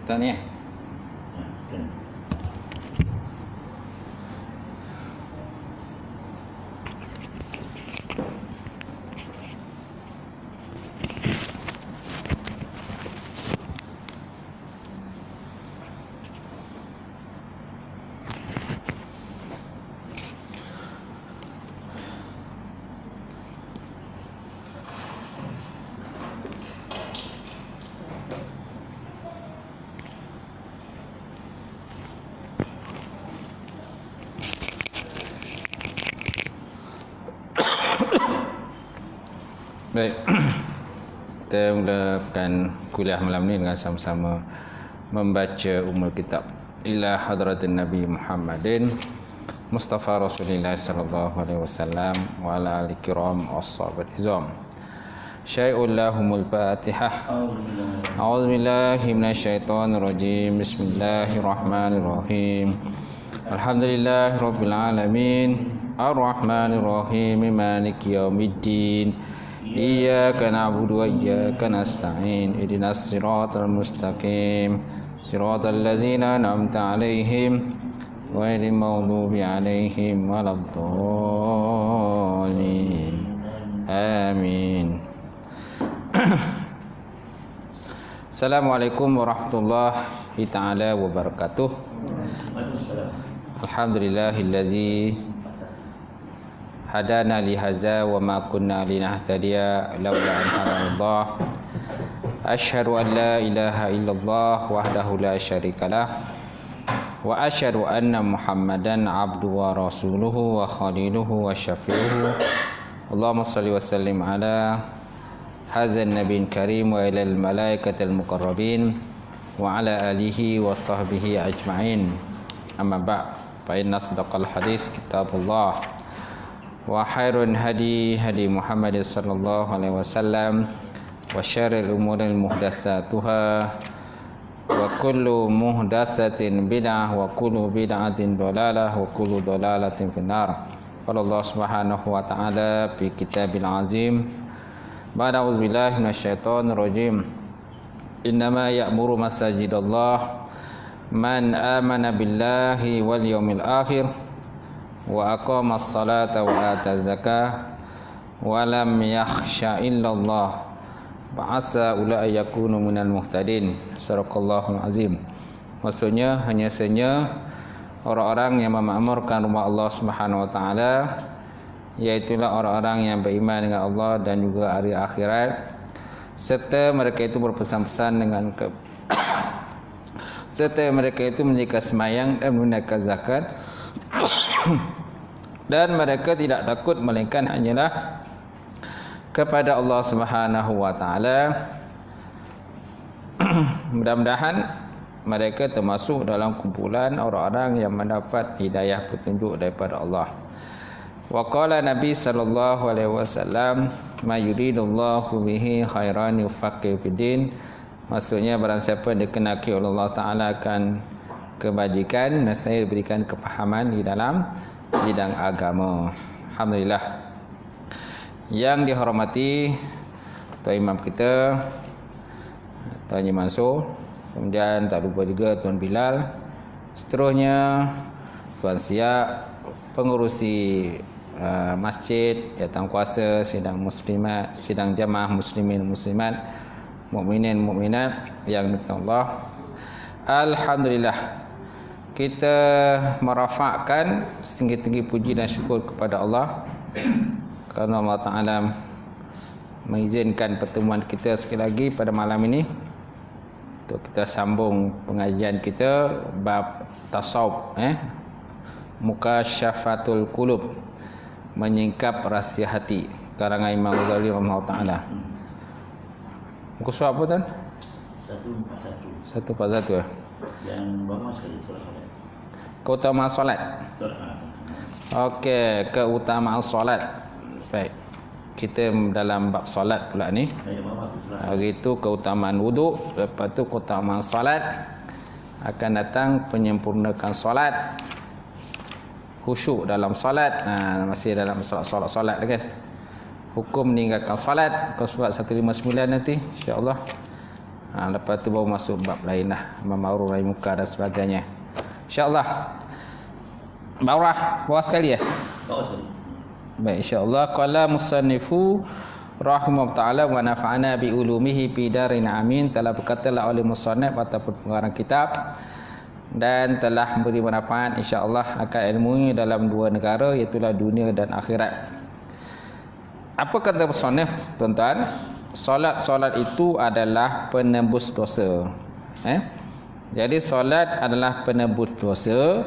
Tanya. Baik, kita mulakan kuliah malam ni dengan sama-sama membaca Ummul Kitab ila hadratin Nabi Muhammadin Mustafa Rasulullah sallallahu alaihi wasallam wa ala alihi kiram ashabat hizam. Syai'ul lahumul Fatihah. A'udzu billahi minasyaitonir rajim. Bismillahirrahmanirrahim. Alhamdulillahirabbil alamin. Ar-Rahmanir Rahim. Maliki yaumiddin. Iyyaka na'budu wa iyyaka nasta'in. Ihdinas siratal mustaqim. Siratal ladzina an'amta 'alaihim ghairil maghdubi 'alaihim waladdallin. Amin. Assalamualaikum warahmatullahi taala wabarakatuh. Alhamdulillahillazi hadana li hadza wa ma kunna linahtadiya laula an hadana. Asyhadu an la ilaha illallah wahdahu la syarikalah wa asyhadu anna Muhammadan abduhu wa rasuluhu wa khaliluhu wa syafi'uhu. Allahumma shalli wa sallim ala hadzal nabiyil karim wa ilal malaikatil muqarrabin wa ala alihi wa sahbihi ajma'in. Amma ba'd, fa inna asdaqal hadis kitabullah wa khairun hadi Muhammad sallallahu alaihi wasallam wa syarril umuri muhdatsatuha wa kullu muhdatsatin bid'ah wa kullu bid'atin dhalalah wa kullu dhalalatin finnar. Qala Allah subhanahu wa ta'ala fi kitabil azim ba'da auzubillahi minasyaitonir rajim. Innama ya'muru masajidallah man amana billahi wal yawmil akhir wa aqama as-salata wa ata zakah wa lam yakhsha illallah wa asa ulai yakunu minal muhtadin. Sadaqallahul azim. Maksudnya hanya saja orang-orang yang memakmurkan rumah Allah Subhanahu wa taala, iaitulah orang-orang yang beriman dengan Allah dan juga hari akhirat, serta mereka itu berpesan-pesan dengan serta mereka itu menjaga sembahyang dan menunaikan zakat dan mereka tidak takut melainkan hanyalah kepada Allah Subhanahu wa taala. Mudah-mudahan mereka termasuk dalam kumpulan orang-orang yang mendapat hidayah petunjuk daripada Allah. Wa qala Nabi sallallahu alaihi wasallam, "Ma yuridullahu bihi khairan yufaqqih fiddin." Maksudnya barang siapa dikenaki oleh Allah Taala akan kebajikan, nescaya diberikan kefahaman di dalam bidang agama. Alhamdulillah. Yang dihormati Tuan Imam kita, Tuan Haji Mansur, kemudian tak lupa juga Tuan Bilal, seterusnya Tuan Siak, pengurusi masjid, jawatan kuasa, sidang muslimat, sidang jamaah muslimin muslimat, mukminin mukminat yang dirahmati Allah. Alhamdulillah, kita merafakkan setinggi-tinggi puji dan syukur kepada Allah kerana Allah Ta'ala mengizinkan pertemuan kita sekali lagi pada malam ini untuk kita sambung pengajian kita bab tasawuf, Mukasyafatul Qulub, menyingkap rahsia hati, karangan Imam Ghazali rahimahullah taala. Muka surat apa tuan? 141. Yang bawah sekali solat. Keutamaan solat. Okey, keutamaan solat. Baik. Kita dalam bab solat pula ni. Hari itu keutamaan wuduk, lepas tu keutamaan solat. Akan datang penyempurnakan solat, khusyuk dalam solat. Masih dalam solat kan. hukum meninggalkan solat, surat 159 nanti insya-Allah. Lepas tu baru masuk bab lain lah, amar ma'ruf nahi munkar dan sebagainya. Insya-Allah. Bawah sekali ya? Bawah sekali. Baik, insya-Allah. Qala musannifu rahimahullah taala wa nafa'ana bi ulumihi fi darin amin. Telah berkatalah oleh musannif ataupun pengarang kitab dan telah memberi manfaat insya-Allah akan ilmunya dalam dua negara, iaitu dunia dan akhirat. Apa kata musannif, tuan-tuan? Solat itu adalah penembus dosa. Jadi solat adalah penembus dosa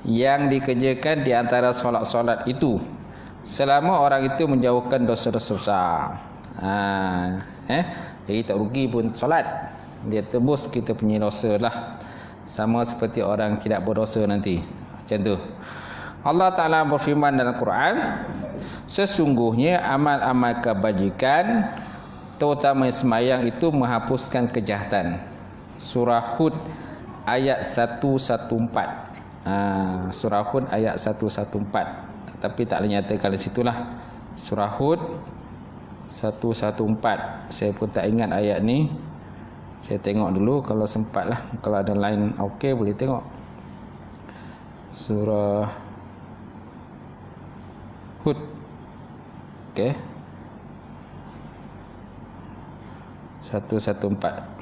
yang dikerjakan di antara solat-solat itu, selama orang itu menjauhkan dosa-dosa besar. Jadi tak rugi pun solat, dia tebus kita punya dosa lah, sama seperti orang tidak berdosa nanti. Macam tu Allah Ta'ala berfirman dalam Quran, sesungguhnya amal-amal kebajikan terutama sembahyang itu menghapuskan kejahatan. Surah Hud ayat 114. Surah Hud ayat 114. Tapi tak boleh nyatakan di situlah. Surah Hud 114. Saya pun tak ingat ayat ni. Saya tengok dulu kalau sempat lah. Kalau ada lain okey boleh tengok. Surah Hud. Okey. 114.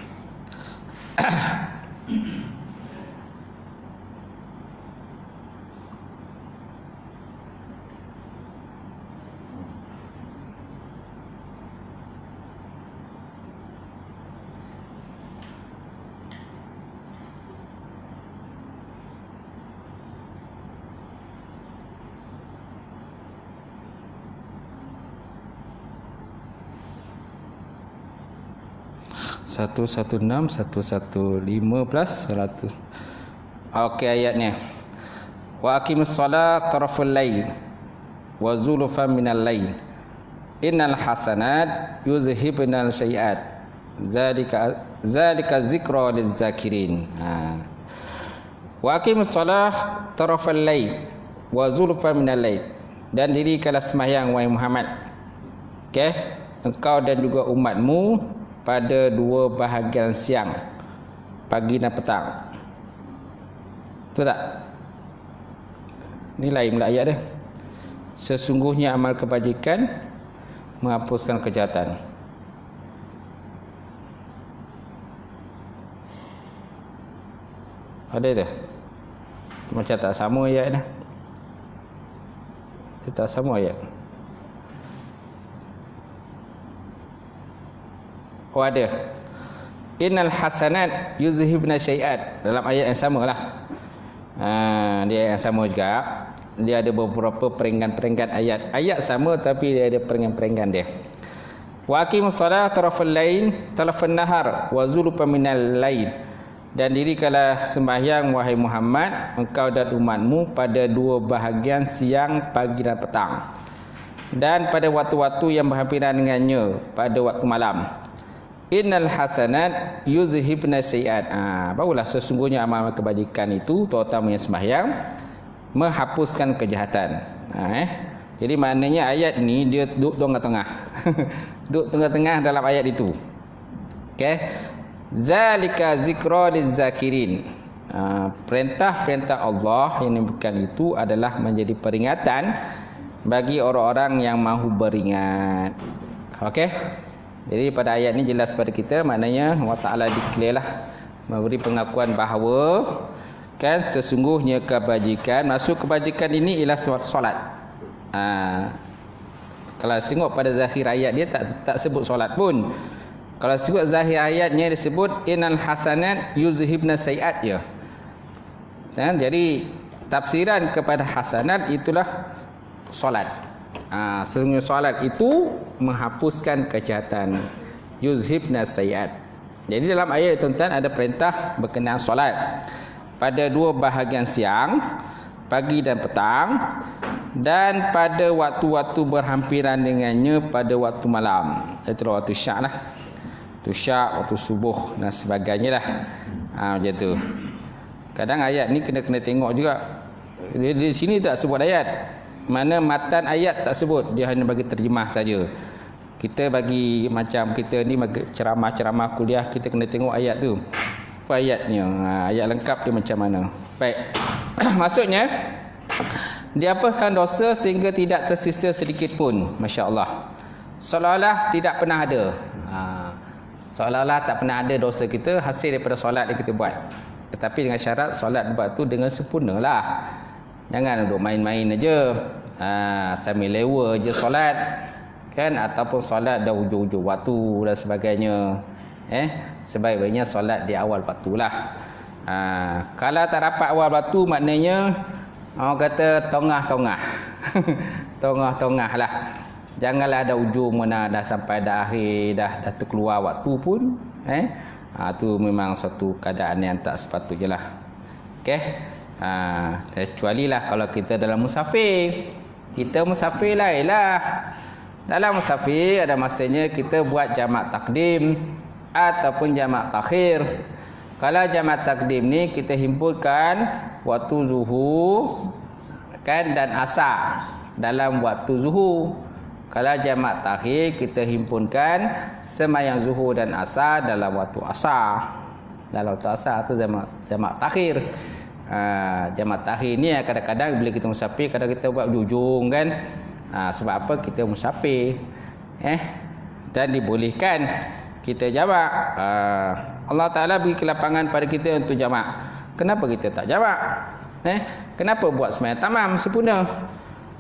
Satu 116 115 100. Okey, ayatnya. Wa aqimus solat taraful lail wa zulufan minal lail. Innal hasanat yuzhibnal sayiat. Zalika zikra lizakirin. Wa aqimus solat taraful lail wa zulufan minal lail. Dan dirikanlah sembahyang wahai Muhammad. Okey, engkau dan juga umatmu pada dua bahagian siang, pagi dan petang. Betul tak? Ini lain pula ayat dia. Sesungguhnya amal kebajikan menghapuskan kejahatan. Ada tu? Macam tak sama ayat dah. Dia tak sama ayat. Oh ada. Innal hasanat yuzhibna syai'at. Dalam ayat yang sama lah. Dia yang sama juga. Dia ada beberapa peringkat-peringkat ayat. Ayat sama tapi dia ada peringkat-peringkat dia. Wa aqimus solat tarafal lail talafan nahar wa zulufan minal lail. Dan dirikanlah sembahyang wahai Muhammad, engkau dan umatmu pada dua bahagian siang, pagi dan petang. Dan pada waktu-waktu yang berhampiran dengannya, pada waktu malam. Innal hasanat yuzhibna sayiat. Barulah sesungguhnya amal kebajikan itu, terutamanya sembahyang, menghapuskan kejahatan. Jadi maknanya ayat ni dia duduk tengah-tengah. Duduk tengah-tengah dalam ayat itu. Okey. Zalika zikra lizakirin. Perintah-perintah Allah yang diberikan itu adalah menjadi peringatan bagi orang-orang yang mahu beringat. Okey. Jadi pada ayat ni jelas pada kita, maknanya Allah Ta'ala declare lah, memberi pengakuan bahawa kan sesungguhnya kebajikan, masuk kebajikan ini ialah solat. Kalau tengok pada zahir ayat dia tak sebut solat pun. Kalau sebut zahir ayatnya disebut innal hasanat yuzhibna sayiat ya. Dan jadi tafsiran kepada hasanat itulah solat. Sesungguhnya solat itu menghapuskan kejahatan, yuzhibna sayiat. Jadi dalam ayat tuan-tuan ada perintah berkenaan solat pada dua bahagian siang, pagi dan petang, dan pada waktu-waktu berhampiran dengannya pada waktu malam. Itulah waktu syak lah. Waktu syak, waktu subuh dan sebagainya lah. Macam tu. Kadang ayat ni kena tengok juga. Di sini tak sebut ayat. mana matan ayat tak sebut, dia hanya bagi terjemah saja. Kita bagi macam kita ni ceramah-ceramah kuliah, kita kena tengok ayat tu. Apa ayatnya? Ayat lengkap dia macam mana. Baik. Maksudnya dihapuskan dosa sehingga tidak tersisa sedikit pun. Masya-Allah. Seolah-olah tidak pernah ada. Seolah-olah tak pernah ada dosa kita hasil daripada solat yang kita buat. Tetapi dengan syarat solat buat tu dengan sempurnalah. Jangan duduk main-main aja. Sambil lewa je solat. Kan, ataupun solat dah hujung-hujung waktu dan sebagainya. Sebaik-baiknya solat di awal waktu lah. Kalau tak dapat awal waktu, maknanya orang kata tengah-tengah. Tengah-tengah lah. Janganlah ada ujung mana dah sampai dah akhir, dah terkeluar waktu pun. Tu memang suatu keadaan yang tak sepatutnya lah. Okey. Kecuali lah kalau kita dalam musafir. Kita musafir lain lah. Dalam musafir ada masanya kita buat jamak takdim ataupun jamak takhir. Kalau jamak takdim ni kita himpunkan waktu zuhur kan dan asar dalam waktu zuhur. Kalau jamak takhir kita himpunkan sembahyang zuhur dan asar dalam waktu asar. Dalam waktu asar tu jamak takhir. Jamak takhir ni kadang-kadang bila kita musafir, kadang kita buat hujung kan. Sebab apa? Kita musafir. Dan dibolehkan kita jamak. Allah Ta'ala beri kelapangan pada kita untuk jamak. Kenapa kita tak jamak? Kenapa buat sembahyang tamam sempurna?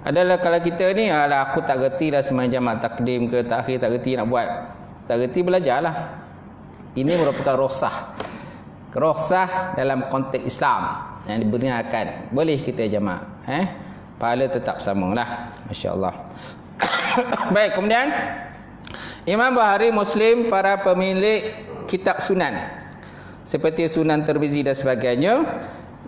Adalah kalau kita ni, aku tak gerti lah sembahyang jamak takdim ke takhir, tak gerti nak buat. Tak gerti, belajarlah. Ini merupakan roksah. Roksah dalam konteks Islam yang dibenarkan. Boleh kita jamak. Pahala tetap samalah. Masya-Allah. Baik, kemudian Imam Bukhari, Muslim, para pemilik kitab sunan seperti Sunan Tirmizi dan sebagainya,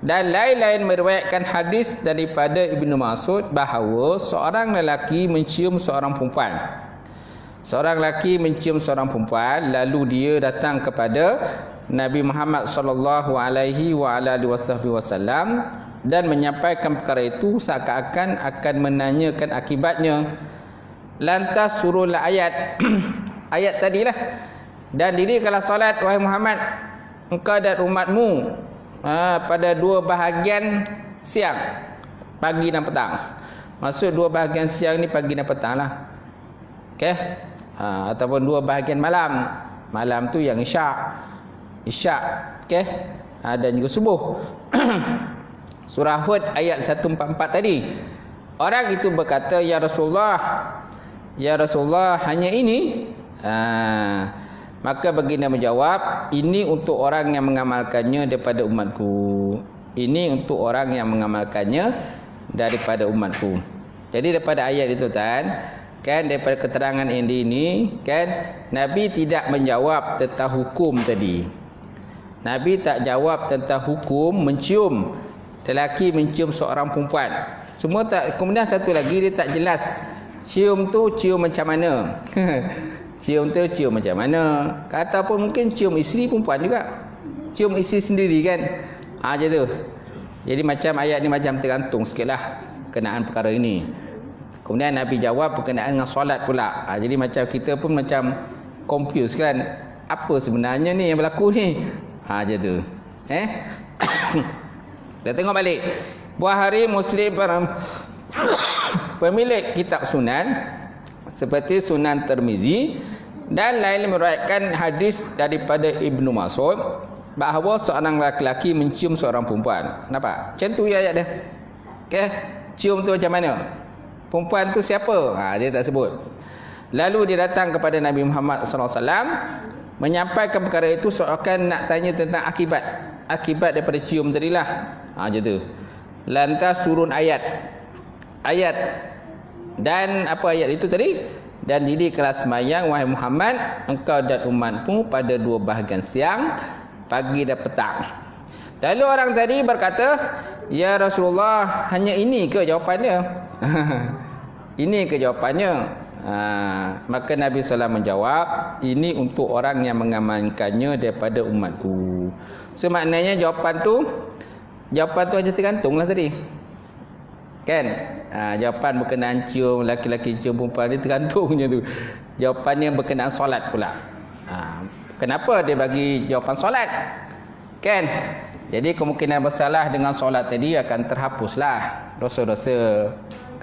dan lain-lain meriwayatkan hadis daripada Ibnu Mas'ud bahawa seorang lelaki mencium seorang perempuan. Seorang lelaki mencium seorang perempuan, lalu dia datang kepada Nabi Muhammad sallallahu alaihi wasallam dan menyampaikan perkara itu seakan-akan akan menanyakan akibatnya. Lantas suruhlah ayat ayat tadilah, dan dirikanlah salat wahai Muhammad, engkau dan umatmu pada dua bahagian siang, pagi dan petang. Maksud dua bahagian siang ni pagi dan petang lah. Okey. Ataupun dua bahagian malam. Malam tu yang isyak. Okey. Dan juga subuh. Surah Hud ayat 144 tadi. Orang itu berkata, ya Rasulullah, hanya ini? Maka baginda menjawab, ini untuk orang yang mengamalkannya daripada umatku. Ini untuk orang yang mengamalkannya daripada umatku. Jadi daripada ayat itu kan daripada keterangan ini kan, Nabi tidak menjawab tentang hukum tadi. Nabi tak jawab tentang hukum mencium. Lelaki mencium seorang perempuan. Semua tak. Kemudian satu lagi dia tak jelas. Cium tu cium macam mana? Cium tu cium macam mana? Ataupun mungkin cium isteri perempuan juga. Cium isteri sendiri kan. Macam tu. Jadi macam ayat ni macam tergantung sikitlah kenaan perkara ini. Kemudian Nabi jawab berkenaan dengan solat pula. Jadi macam kita pun macam confused kan. Apa sebenarnya ni yang berlaku ni? Macam tu. Kita tengok balik. Bukhari, Muslim, pemilik kitab sunan seperti Sunan Tirmizi dan lain meriwayatkan hadis daripada Ibnu Mas'ud bahawa seorang lelaki mencium seorang perempuan. Nampak? Macam tu ayat dia. Okey. Cium tu macam mana? Perempuan tu siapa? Dia tak sebut. Lalu dia datang kepada Nabi Muhammad SAW menyampaikan perkara itu seakan nak tanya tentang akibat daripada cium tadilah. Macam tu. Lantas turun ayat. Dan apa ayat itu tadi? Dan diri kelas sembahyang wahai Muhammad, engkau dan umatmu pada dua bahagian siang, pagi dan petang. Lalu orang tadi berkata, ya Rasulullah, hanya ini ke jawapannya? Ini ke jawapannya? Maka Nabi SAW menjawab, ini untuk orang yang mengamalkannya daripada umatku. So maknanya jawapan tu aja tergantunglah tadi. Kan? Jawapan berkenaan cium laki-laki cium perempuan ni tergantungnya tu. Jawapannya berkenaan solat pula. Kenapa dia bagi jawapan solat? Kan? Jadi kemungkinan bersalah dengan solat tadi akan terhapuslah dosa-dosa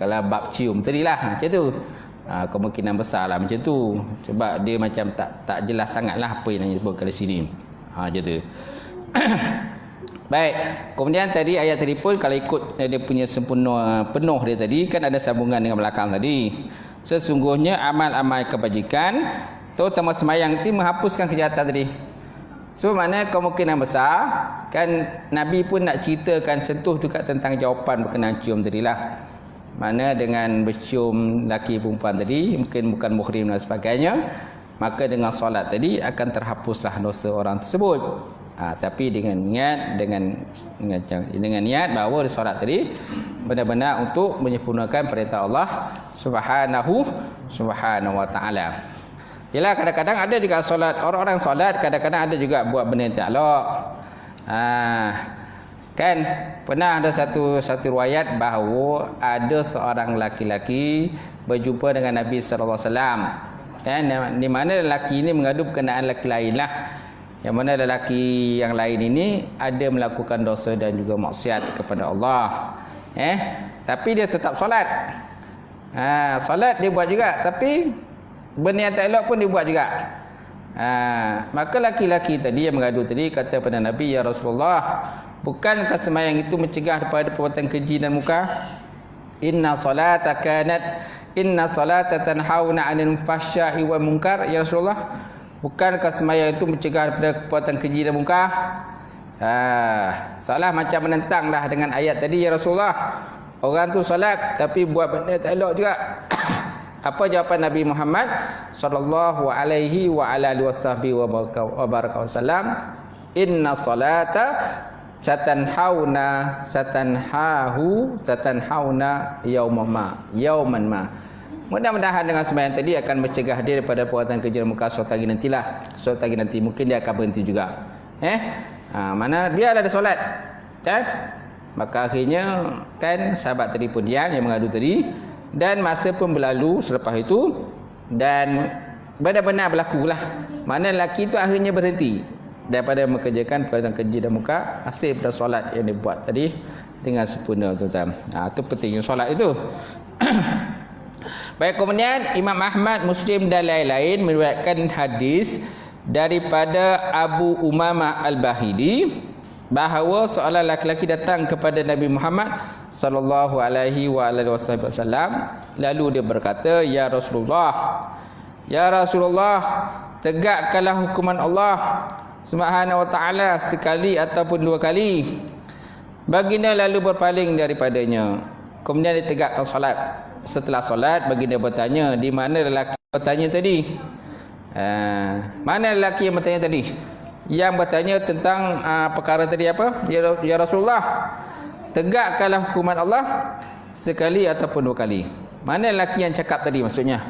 kalau bab cium tadilah macam tu. Kemungkinan besar lah macam tu. Sebab dia macam tak jelas sangat lah apa yang disebutkan di sini. Macam tu. Baik. Kemudian tadi ayat tadi pun kalau ikut dia punya sempurna penuh dia tadi kan ada sambungan dengan belakang tadi. Sesungguhnya amal-amal kebajikan terutama sembahyang itu menghapuskan kejahatan tadi. So maknanya kemungkinan besar kan Nabi pun nak ceritakan sentuh juga tentang jawapan berkenaan cium tadilah. Mana dengan bercium laki perempuan tadi mungkin bukan muhrim dan sebagainya, maka dengan solat tadi akan terhapuslah dosa orang tersebut. Tapi dengan niat bahawa solat tadi benar-benar untuk menyempurnakan perintah Allah Subhanahu wa taala. Yalah kadang-kadang ada juga solat, orang-orang solat kadang-kadang ada juga buat benda yang tak elok. Kan pernah ada satu riwayat bahawa ada seorang laki-laki berjumpa dengan Nabi sallallahu alaihi wasallam. Kan di mana lelaki ini mengadu berkenaan lelaki lainlah. Yang mana lelaki yang lain ini ada melakukan dosa dan juga maksiat kepada Allah. Tapi dia tetap solat. Solat dia buat juga tapi benda yang tak elok pun dia buat juga. Maka laki-laki tadi yang mengadu tadi kata kepada Nabi, ya Rasulullah, bukankah sembahyang itu mencegah daripada perbuatan keji dan muka? Inna salata tanhauna 'anil fahsya'i wal munkar, ya Rasulullah. Bukankah sembahyang itu mencegah daripada perbuatan keji dan muka? Seolah macam menentanglah dengan ayat tadi, ya Rasulullah. Orang tu solat tapi buat benda tak elok juga. Apa jawapan Nabi Muhammad sallallahu alaihi wa ala alihi wasallam? Inna salata satanhauna yauman ma. Mudah-mudahan dengan sembahyang tadi akan mencegah dia daripada perbuatan keji dan muka suatu hari nantilah. Suatu hari nanti mungkin dia akan berhenti juga. Mana biarlah dia solat. Kan? Maka akhirnya kan sahabat tadi pun diam yang mengadu tadi dan masa pun berlalu selepas itu dan benar-benar berlakulah. Mana lelaki itu akhirnya berhenti daripada mengerjakan perbuatan keji dan muka hasil pada solat yang dia buat tadi dengan sempurna tuan-tuan. Itu pentingnya solat itu. Baik, kemudian Imam Ahmad, Muslim dan lain-lain meriwayatkan hadis daripada Abu Umamah Al-Bahili bahawa seorang laki-laki datang kepada Nabi Muhammad sallallahu alaihi wasallam lalu dia berkata, ya Rasulullah, tegakkanlah hukuman Allah Subhanahu wa taala sekali ataupun dua kali. Baginda lalu berpaling daripadanya. Kemudian ditegakkan solat. Setelah solat baginda bertanya, di mana lelaki bertanya tadi? Mana lelaki yang bertanya tadi? Yang bertanya tentang perkara tadi apa? Ya Rasulullah, tegakkanlah hukuman Allah sekali ataupun dua kali. Mana lelaki yang cakap tadi maksudnya?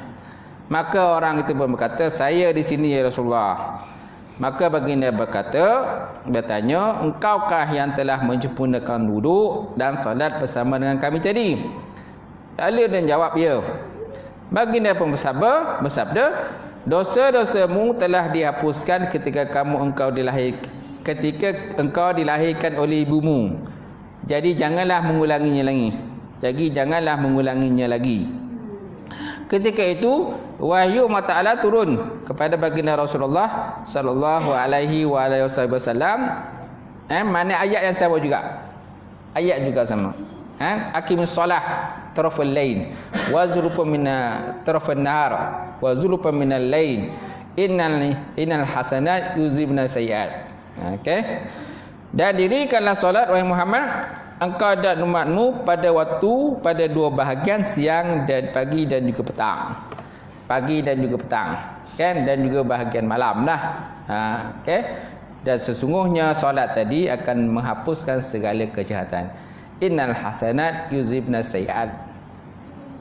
Maka orang itu pun berkata, saya di sini ya Rasulullah. Maka baginda bertanya, engkaukah yang telah menyempurnakan wuduk dan solat bersama dengan kami tadi? Lalu dan jawab, ya. Baginda pun bersabda, dosa-dosamu telah dihapuskan ketika engkau dilahirkan oleh ibumu. Jadi janganlah mengulanginya lagi. Ketika itu wahyu Allah Taala turun kepada baginda Rasulullah sallallahu alaihi wasallam. Mana ayat yang sama juga. Ayat juga sama. Aqimus solah tarafal lain wa zulfan min tarafan nahar wa zulfan min al-lain innal hasanat yuzibna sayiat. Okey. Dan dirikanlah solat wahai Muhammad, engkau dak umatmu pada dua bahagian, siang dan pagi dan juga petang. Pagi dan juga petang, kan, dan juga bahagian malam lah. Okey. Dan sesungguhnya solat tadi akan menghapuskan segala kejahatan. Innal hasanat yuzibna sayiat.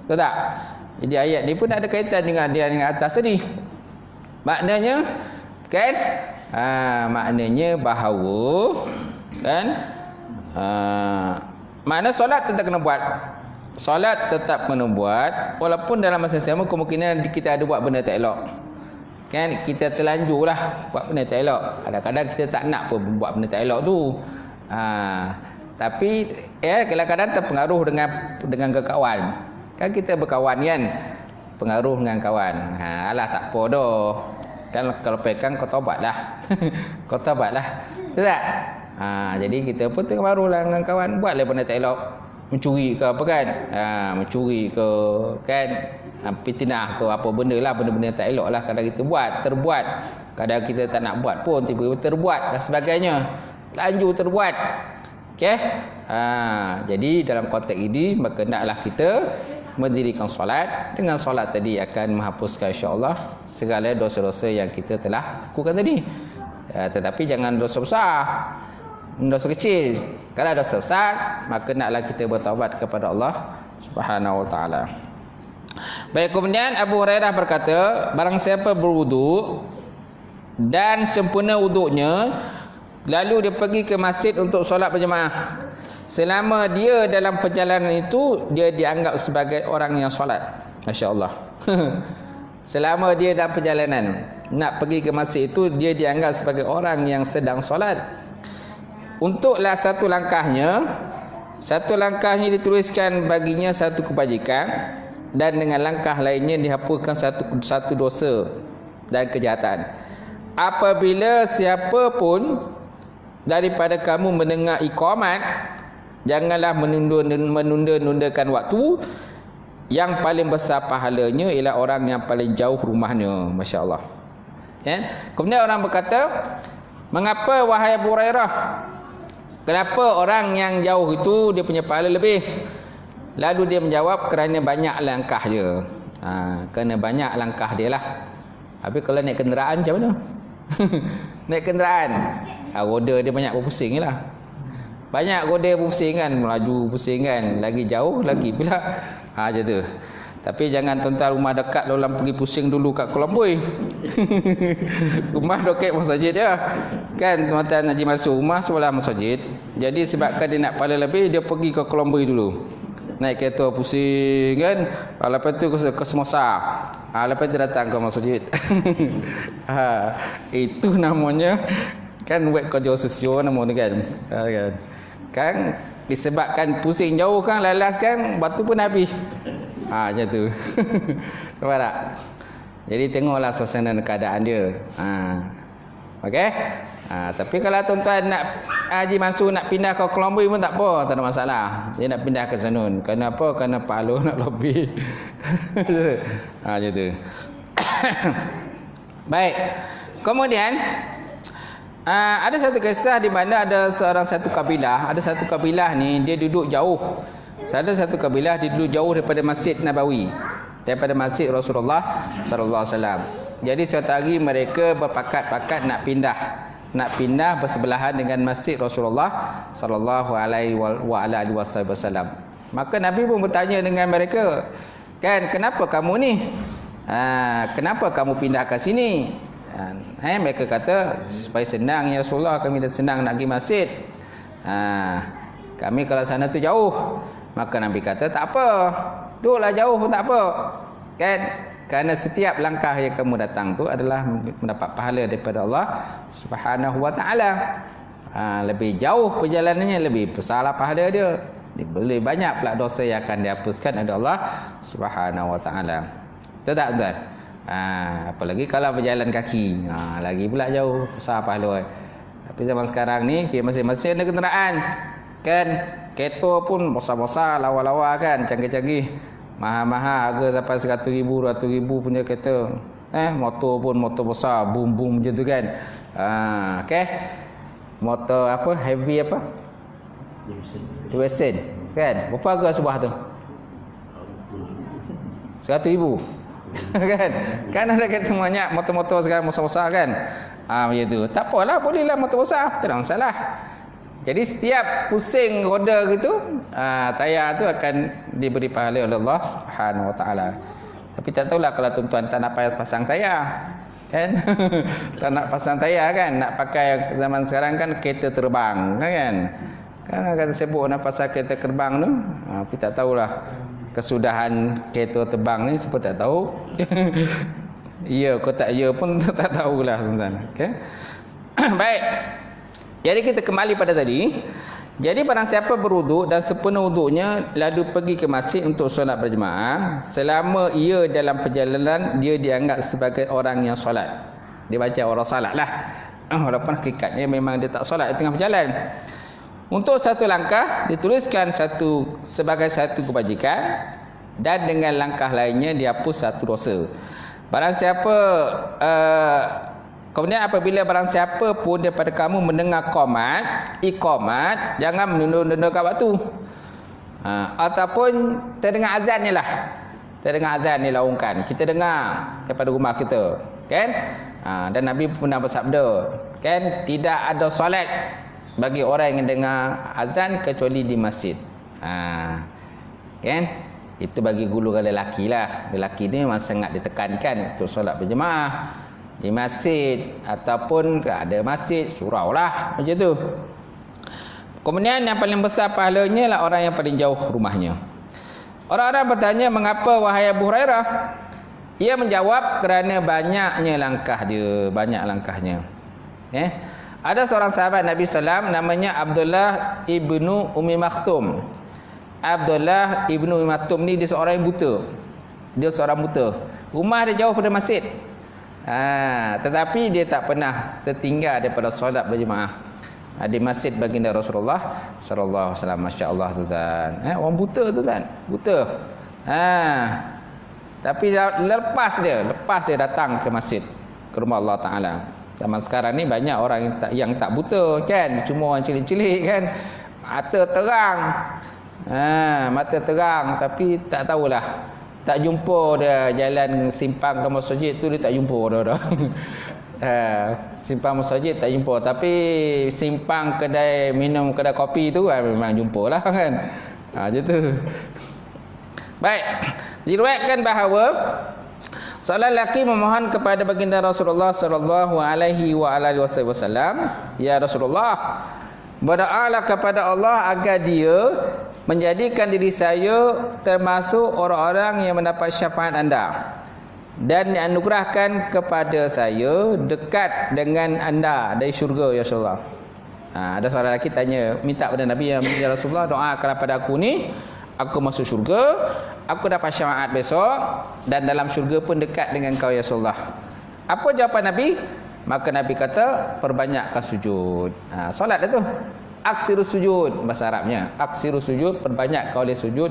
Betul tak? Jadi ayat ni pun ada kaitan dengan dia dengan atas tadi. Maknanya kan? Maknanya bahawa kan? Mana solat tetap kena buat. solat tetap kena buat, walaupun dalam masa sama kemungkinan kita ada buat benda tak elok. Kan kita terlanjurlah buat benda tak elok. Kadang-kadang kita tak nak pun buat benda tak elok tu. Tapi kadang-kadang terpengaruh dengan kawan. Kan kita berkawan kan, pengaruh dengan kawan. Alah tak apa dah. Kan kalau pegang kau taubatlah. Kau taubatlah. Betul tak? Jadi kita pun terpengaruhlah dengan kawan, buatlah benda tak elok. Mencuri ke apa kan? Mencuri ke kan? Fitnah ke apa benda lah, benda-benda tak elok lah kadang kita terbuat. Kadang kita tak nak buat pun tiba-tiba terbuat dan sebagainya. Lanjut terbuat. Okey? Jadi dalam konteks ini maka hendaklah kita mendirikan solat. Dengan solat tadi akan menghapuskan insya-Allah segala dosa-dosa yang kita telah lakukan tadi. Tetapi jangan dosa besar. Dosa kecil. Kalau dosa besar, maka naklah kita bertaubat kepada Allah Subhanahu wa taala. Baik, kemudian Abu Hurairah berkata, barang siapa berwuduk dan sempurna wuduknya, lalu dia pergi ke masjid untuk solat berjemaah, selama dia dalam perjalanan itu, dia dianggap sebagai orang yang solat. Masya-Allah. Selama dia dalam perjalanan nak pergi ke masjid itu, dia dianggap sebagai orang yang sedang solat. Untuklah satu langkahnya dituliskan baginya satu kebajikan, dan dengan langkah lainnya dihapuskan satu dosa dan kejahatan. Apabila siapa pun daripada kamu mendengar iqamat, janganlah menunda-nundakan waktu. Yang paling besar pahalanya ialah orang yang paling jauh rumahnya. Masya-Allah. Kemudian orang berkata, mengapa wahai Abu Hurairah, kenapa orang yang jauh itu dia punya pahala lebih? Lalu dia menjawab, kerana banyak langkah dia. Kerana banyak langkah dia lah. Habis kalau naik kenderaan macam mana? Naik kenderaan, roda dia banyak berpusing lah. Banyak roda berpusing kan, melaju pusing kan, lagi jauh lagi pula. Macam tu. Tapi jangan tuan-tuan rumah dekat lalu pergi pusing dulu kat Kuala Lumpur. Rumah dekat masjid dia. Kan tuan-tuan Haji masuk rumah sebelah masjid. Jadi sebabkan dia nak pahala lebih, dia pergi ke Kuala Lumpur dulu. Naik kereta pusing kan. Lepas tu ke Semosa. Lepas tu datang ke masjid. Itu namanya kan buat kerja sosial namanya kan. Kan disebabkan pusing jauh kan, lalas kan, batu pun habis. Macam tu. Nampak tak? Jadi tengoklah suasana keadaan dia. Okey? Tapi kalau tuan-tuan nak Haji Mansur nak pindah ke Kuala Lumpur pun tak apa, tak ada masalah. Dia nak pindah ke Sanun. Kenapa? Kerana pahala nak lebih. Macam tu. Baik. Kemudian ada satu kisah di mana ada satu kabilah ni dia duduk jauh. Ada satu kabilah dia duduk jauh daripada Masjid Nabawi, daripada Masjid Rasulullah sallallahu alaihi wasallam. Jadi suatu hari mereka berpakat-pakat nak pindah bersebelahan dengan Masjid Rasulullah sallallahu alaihi wasallam. Maka Nabi pun bertanya dengan mereka, kan, kenapa kamu ni? Kenapa kamu pindah ke sini? Mereka kata, supaya senang ya Rasulullah, kami dah senang nak pergi masjid. Kami kalau sana tu jauh. Maka Nabi kata, tak apa, duduklah jauh pun tak apa. Kan? Kerana setiap langkah yang kamu datang tu adalah mendapat pahala daripada Allah Subhanahu wa taala. Lebih jauh perjalanannya, lebih besarlah pahala dia. Lebih banyak pula dosa yang akan dihapuskan oleh Allah Subhanahu wa taala. Betul tak tuan? Apalagi kalau berjalan kaki, lagi pula jauh besar pahala. Tapi zaman sekarang ni masing-masing ada kenderaan. Kan? Kereta pun besar-besar, lawa-lawa kan, canggih-canggih. Mahal-mahal, harga sampai 100,000, 200,000 punya kereta. Motor pun motor besar, boom-boom macam tu kan. Okay. Motor apa? Heavy apa? Davidson. Kan? Berapa harga sebuah tu? 100,000. Kan? Kan ada kereta banyak motor-motor sekarang besar-besar kan. Macam tu. Tak apalah, bolehlah motor besar, tak ada masalah. Jadi setiap pusing roda gitu, tayar tu akan diberi pahala oleh Allah Subhanahu wa taala. Tapi tak tahulah kalau tuan-tuan tak nak pasang tayar, kan? Tak nak pasang tayar kan, nak pakai zaman sekarang kan kereta terbang, kan? Kan kata sebut nak pasang kereta terbang tu, tapi tak tahulah kesudahan kereta terbang ni siapa tak tahu. Ya, kau tak ya pun tak tahulah tuan-tuan. Okey. Baik. Jadi kita kembali pada tadi. Jadi barang siapa berwuduk dan sempurna wuduknya lalu pergi ke masjid untuk solat berjemaah, selama ia dalam perjalanan dia dianggap sebagai orang yang solat. Dia baca orang solat lah. Walaupun hakikatnya memang dia tak solat di tengah berjalan. Untuk satu langkah dituliskan sebagai satu kebajikan dan dengan langkah lainnya dihapus satu dosa. Barang siapa kemudian apabila barang siapa pun daripada kamu mendengar iqamat, jangan menunda-nunda waktu. Ataupun terdengar azan ni lah. Terdengar azan ni laungkan. Kita dengar daripada rumah kita, kan? Dan Nabi pernah bersabda, kan, tidak ada solat bagi orang yang dengar azan kecuali di masjid. Kan? Itu bagi golongan lelaki lah. Lelaki ni memang sangat ditekankan untuk solat berjemaah di masjid, ataupun ada masjid surau lah macam tu. Kemudian yang paling besar pahalanya lah orang yang paling jauh rumahnya. Orang-orang bertanya, mengapa wahai Abu Hurairah? Ia menjawab, kerana banyaknya langkah dia, banyak langkahnya. Ada seorang sahabat Nabi SAW namanya Abdullah ibnu Ummi Maktum. Abdullah ibnu Ummi Maktum ni dia seorang yang buta. Dia seorang buta. Rumah dia jauh pada masjid. Tetapi dia tak pernah tertinggal daripada solat berjemaah di masjid baginda Rasulullah sallallahu alaihi wasallam. Masya-Allah tuan. Orang buta tuan, buta. Tapi lepas dia datang ke masjid, ke rumah Allah Taala. Zaman sekarang ni banyak orang yang tak buta, kan? Cuma orang cilik-cilik, kan? Mata terang tapi tak tahulah. Tak jumpa dia jalan simpang ke masjid tu, dia tak jumpa dah. Simpang masjid tak jumpa, tapi simpang kedai minum, kedai kopi tu memang jumpalah, kan. Macam tu. Baik. Diriwayatkan bahawa seorang lelaki memohon kepada baginda Rasulullah sallallahu alaihi wasallam, "Ya Rasulullah, berdoalah kepada Allah agar dia menjadikan diri saya termasuk orang-orang yang mendapat syafaat anda dan dianugerahkan kepada saya dekat dengan anda dari syurga, ya Rasulullah." Ada seorang lelaki tanya, minta pada Nabi, "Ya Rasulullah, doakanlah pada aku ni, aku masuk syurga, aku dapat syafaat besok dan dalam syurga pun dekat dengan kau, ya Rasulullah." Apa jawapan Nabi? Maka Nabi kata, perbanyakkan sujud. Solat itu aksiru sujud bahasa Arabnya. Aksiru sujud, perbanyak kau oleh sujud,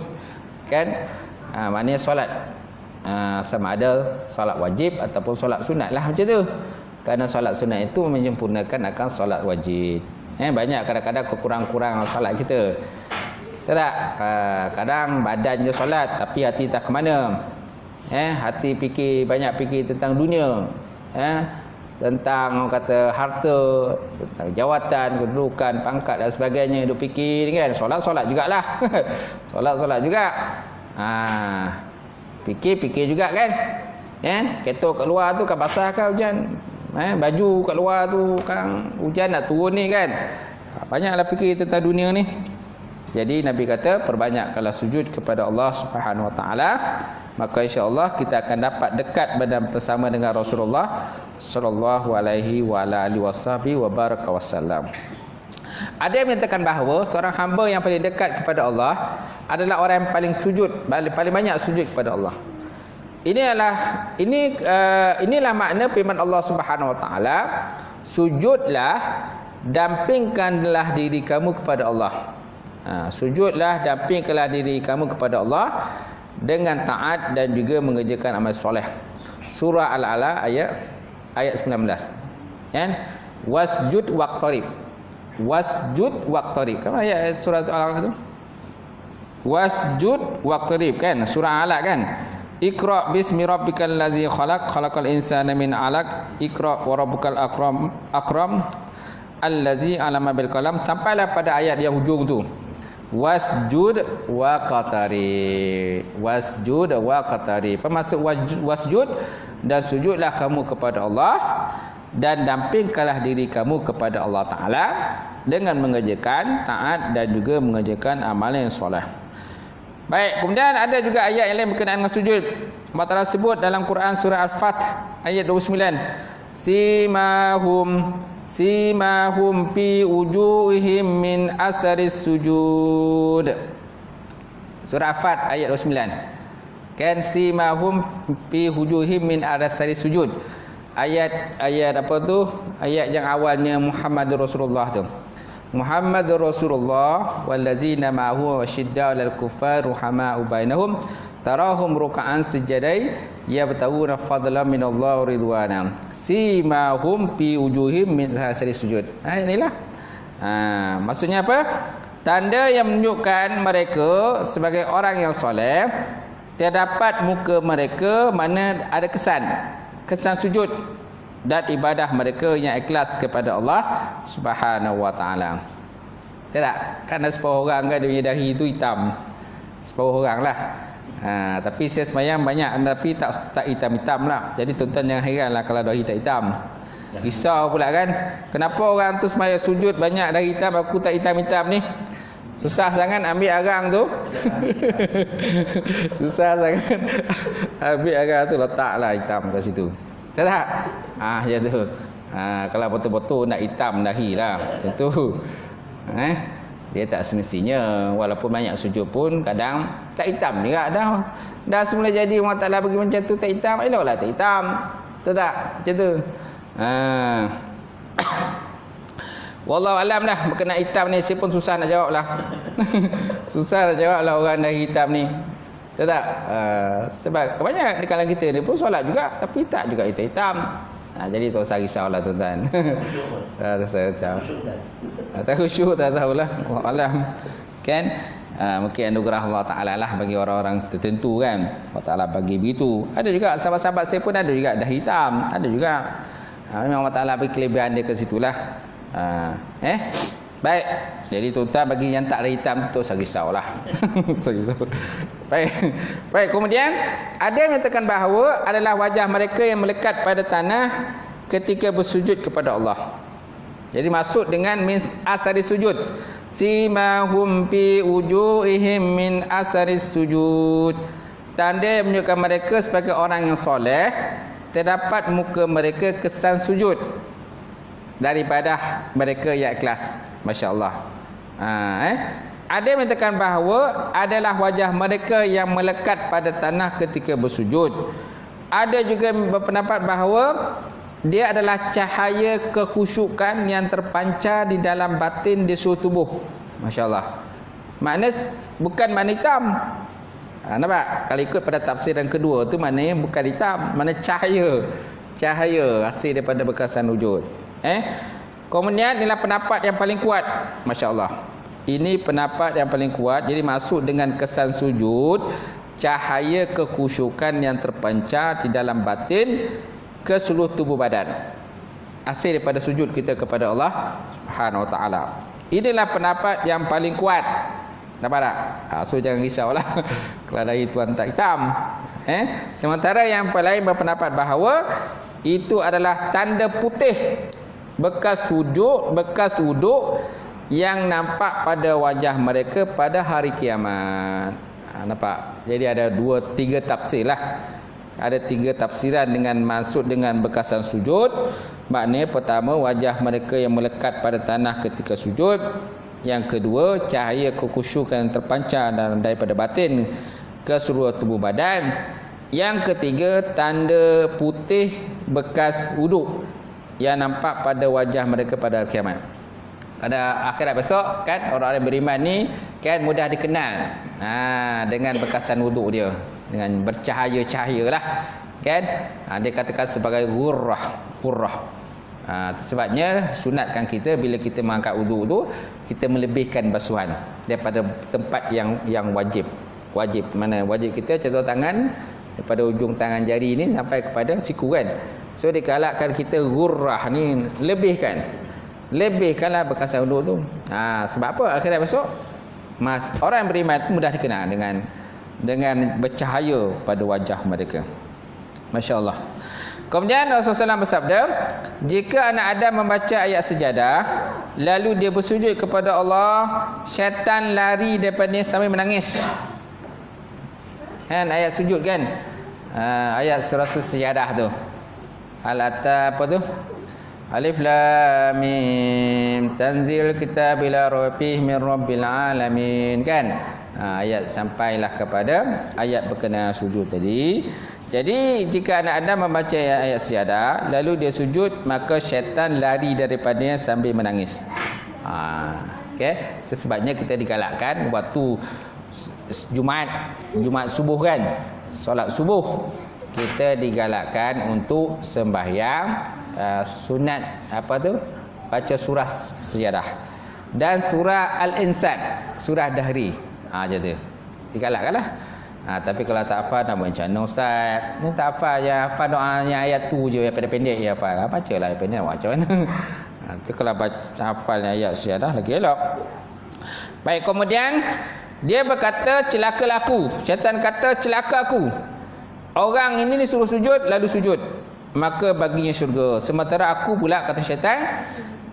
kan? Maknanya solat. Sama ada solat wajib ataupun solat sunat lah, macam tu. Kerana solat sunat itu menyempurnakan akan solat wajib. Banyak kadang-kadang kurang-kurang solat kita. Tak? Kadang badan je solat tapi hati tak ke mana. Hati banyak fikir tentang dunia. Tentang orang kata harta, tentang jawatan, kedudukan, pangkat dan sebagainya, duk fikir kan. Solat jugalah. Solat juga. Fikir juga kan. Ketok kat luar tu kan basah kan hujan. Baju kat luar tu kan hujan nak turun ni kan. Banyaklah fikir tentang dunia ni. Jadi Nabi kata, perbanyakkanlah sujud kepada Allah Subhanahu wa taala, maka insya-Allah kita akan dapat dekat bersama dengan Rasulullah sallallahu alaihi wa alihi wasallam. Ada yang menyatakan bahawa seorang hamba yang paling dekat kepada Allah adalah orang yang paling paling banyak sujud kepada Allah. Inilah makna firman Allah Subhanahu wa taala, sujudlah, dampingkanlah diri kamu kepada Allah. Sujudlah, dampingkanlah diri kamu kepada Allah dengan taat dan juga mengerjakan amal soleh. Surah Al-A'la ayat 19. Kan? Wasjud waqtarib. Wasjud waqtarib. Kan ayat surah Al-A'la tu? Wasjud waqtarib, kan? Surah Al-A'la kan? Iqra bismi rabbikal ladzi khalaq, khalaqal insana min 'alaq, Iqra wa rabbukal akram allazi 'allama bil qalam, sampailah pada ayat yang hujung tu. Wasjud waqtarib. Wasjud waqtarib. Maksud wasjud, dan sujudlah kamu kepada Allah dan dampingkanlah diri kamu kepada Allah Ta'ala dengan mengerjakan taat dan juga mengerjakan amalan yang soleh. Baik, kemudian ada juga ayat yang lain berkenaan dengan sujud. Allah Ta'ala sebut dalam Quran surah Al-Fath ayat 29. Simahum fi wujuhihim min asaris sujud. Surah Al-Fath ayat 29. Kan simahum fi wujuhihim min asaris sujud. Ayat apa tu? Ayat yang awalnya Muhammadur Rasulullah tu. Muhammadur Rasulullah wallazina ma'ahu wasyidda'u 'alal kuffar ruhama'u bainahum tarahum ruk'an sujadai yabtaguna fadlan minallahi wa ridwana simahum fi wujuhim min asari sujud. Inilah. Maksudnya apa? Tanda yang menunjukkan mereka sebagai orang yang soleh, terdapat muka mereka mana ada kesan sujud dan ibadah mereka yang ikhlas kepada Allah Subhanahu wa taala. Tak? Kan ada separuh orang kan dia punya dahi itu hitam. Separuh orang lah. Tapi saya sembahyang banyak tapi tak hitam-hitam lah. Jadi tuan-tuan jangan heran lah kalau dahi tak hitam. Risau pula kan. Kenapa orang tu sembahyang sujud banyak dahi hitam, aku tak hitam-hitam ni? Susah sangat ambil arang tu. Susah sangat ambil arang tu, letaklah hitam kat situ. Tak? Ya tu. Kalau betul-betul nak hitam dahi lah. Tentu. Dia tak semestinya. Walaupun banyak sujud pun kadang tak hitam juga dah semula jadi Allah Ta'ala bagi macam tu tak hitam. Eloklah tak hitam. Betul tak? Macam tu. Wallahu alam lah berkenaan hitam ni. Saya pun susah nak jawab lah. Susah nak jawab lah orang dahi hitam ni. Tak? Sebab banyak di kalangan kita dia pun solat juga tapi tak juga hitam-hitam. Jadi tak usah risaulah tuan-tuan. Tak khusyuk tak tahulah. Allah alam. Kan? Mungkin anugerah Allah Ta'ala lah bagi orang-orang tertentu kan. Allah Ta'ala bagi begitu. Ada juga sahabat-sahabat saya pun ada juga dah hitam. Ada juga. Memang Allah Ta'ala bagi kelebihan dia ke situlah. Baik. Jadi tuan-tuan bagi yang tak ada hitam tu usah risaulah. Baik, kemudian ada yang menyatakan bahawa adalah wajah mereka yang melekat pada tanah ketika bersujud kepada Allah. Jadi maksud dengan min asari sujud. Simahum fi wujuhihim min asari sujud. Tanda yang menunjukkan mereka sebagai orang yang soleh, terdapat muka mereka kesan sujud daripada mereka yang ikhlas. Masya-Allah. Ada yang mengatakan bahawa adalah wajah mereka yang melekat pada tanah ketika bersujud. Ada juga berpendapat bahawa dia adalah cahaya kekhusyukan yang terpancar di dalam batin di seluruh tubuh. Masya-Allah. Makna bukan makna hitam. Nampak? Kalau ikut pada tafsir yang kedua tu maknanya bukan hitam, makna cahaya. Cahaya hasil daripada bekasan wujud. Kemudian inilah pendapat yang paling kuat. Masya-Allah. Ini pendapat yang paling kuat. Jadi maksud dengan kesan sujud, cahaya kekhusyukan yang terpancar di dalam batin ke seluruh tubuh badan. Hasil daripada sujud kita kepada Allah Subhanahu wa taala. Inilah pendapat yang paling kuat. Nampak tak? So jangan risaulah kalau dari tuan tak hitam. Sementara yang lain berpendapat bahawa itu adalah tanda putih bekas wuduk yang nampak pada wajah mereka pada hari kiamat. Nampak? Jadi ada 2-3 tafsir lah. Ada 3 tafsiran dengan maksud dengan bekasan sujud. Maknanya pertama wajah mereka yang melekat pada tanah ketika sujud. Yang kedua cahaya kekhusyukan yang terpancar daripada batin ke seluruh tubuh badan. Yang ketiga tanda putih bekas wuduk yang nampak pada wajah mereka pada hari kiamat. Pada akhirat besok kan orang-orang beriman ni kan mudah dikenal dengan bekasan wuduk dia, dengan bercahaya-cahaya lah kan. Dia katakan sebagai ghurrah. Sebabnya sunatkan kita bila kita mengangkat wuduk tu kita melebihkan basuhan daripada tempat yang wajib. Mana wajib kita contoh tangan daripada ujung tangan jari ni sampai kepada siku kan. So digalakkan kita ghurrah ni lebihkanlah bekasan wuduk tu. Sebab apa akhirat besok orang yang beriman tu mudah dikenal dengan bercahaya pada wajah mereka. Masya-Allah. Kemudian Rasulullah SAW bersabda, jika anak Adam membaca ayat sejadah lalu dia bersujud kepada Allah, syaitan lari daripadanya sambil menangis. Kan ayat sujud kan. Ayat surah As-Sajdah tu. Al-Ata apa tu? Alif lam mim tanzil kitab la raiba fihi min rabbil alamin kan. Ayat sampailah kepada ayat berkenaan sujud tadi. Jadi jika anak Adam membaca ayat Sajdah lalu dia sujud, maka syaitan lari daripadanya sambil menangis. Okey, itu sebabnya kita digalakkan waktu Jumaat subuh kan, solat subuh kita digalakkan untuk sembahyang sunat apa tu, baca surah Sajdah dan surah Al-Insan, surah Dahri. Macam tu digalakkanlah. Tapi kalau tak apa nak buat macam mana ustaz, ni tak apa ya, apa doanya ayat tu je yang pendek-pendek ya apa, bacalah ayat pendek macam mana. Tapi kalau baca hafal ayat Sajdah lagi elok. Baik, kemudian dia berkata celakalah aku. Syaitan kata celaka aku. Orang ini disuruh sujud lalu sujud, maka baginya syurga. Sementara aku pula, kata syaitan,